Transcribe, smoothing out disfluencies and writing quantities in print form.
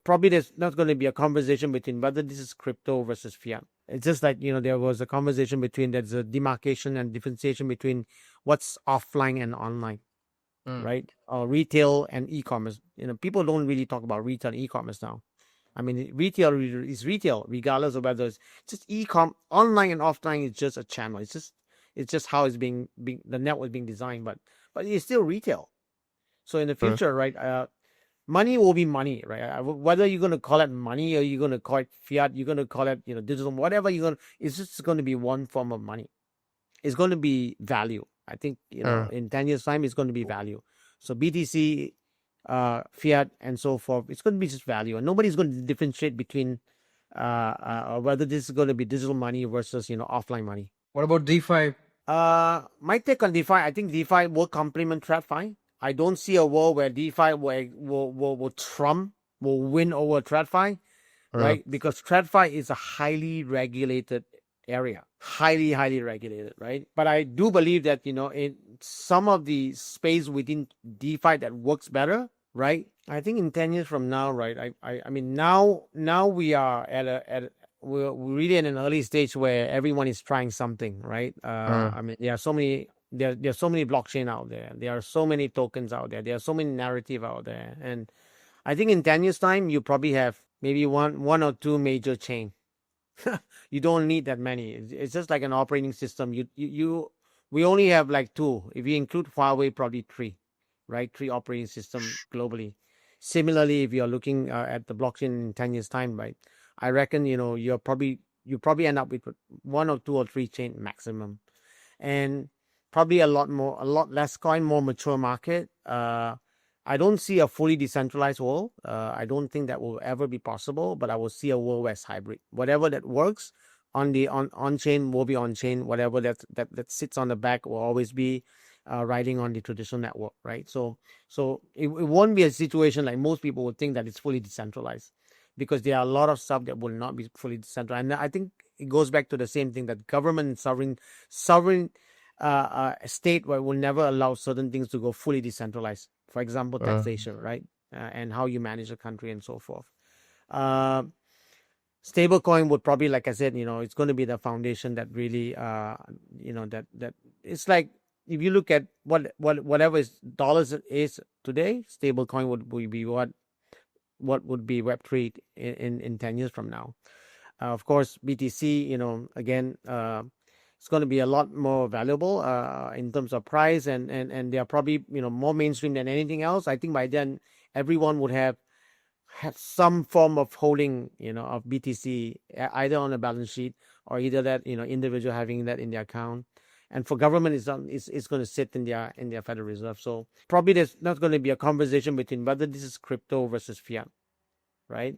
probably there's not going to be a conversation between whether this is crypto versus fiat. It's just like, there was a conversation between, there's a demarcation and differentiation between what's offline and online, right? Or retail and e-commerce. People don't really talk about retail and e-commerce now. I mean, retail is retail, regardless of whether it's just e-com. Online and offline is just a channel. It's just how it's being the network is being designed, but it's still retail. So in the future, right? Money will be money, right? Whether you're going to call it money or you're going to call it fiat, you're going to call it, digital, whatever it's just going to be one form of money. It's going to be value. I think, in 10 years' time, it's going to be value. So BTC, fiat, and so forth, it's going to be just value. And nobody's going to differentiate between whether this is going to be digital money versus, offline money. What about DeFi? My take on DeFi, I think DeFi will complement TradFi. I don't see a world where DeFi will win over TradFi, right? Because TradFi is a highly regulated area, highly regulated, right? But I do believe that, in some of the space within DeFi that works better, right? I think in 10 years from now, right? I mean, now we are we're really in an early stage where everyone is trying something, right? I mean, there are so many blockchain out there. There are so many tokens out there. There are so many narrative out there. And I think in 10 years' time, you probably have maybe one or two major chain. You don't need that many. It's just like an operating system. We only have like two. If you include Huawei, probably three, right? Three operating systems globally. Similarly, if you're looking at the blockchain in 10 years' time, right? I reckon, you probably end up with one or two or three chain maximum. And probably a lot less coin, more mature market. I don't see a fully decentralized world. I don't think that will ever be possible, but I will see a world where it's hybrid. Whatever that works on chain will be on chain. Whatever that sits on the back will always be riding on the traditional network, right? So it won't be a situation like most people would think that it's fully decentralized, because there are a lot of stuff that will not be fully decentralized. And I think it goes back to the same thing, that government and sovereign state will never allow certain things to go fully decentralized. For example, taxation, right? And how you manage a country and so forth. Stablecoin would probably, like I said, it's going to be the foundation that really, that it's like, if you look at whatever is dollars is today, stablecoin would be what would be Web3 in 10 years from now. Of course, BTC, again, it's going to be a lot more valuable in terms of price, and they are probably, more mainstream than anything else. I think by then everyone would have some form of holding, of BTC, either on a balance sheet or either that, individual having that in their account. And for government, it's going to sit in their Federal Reserve. So probably there's not going to be a conversation between whether this is crypto versus fiat, right?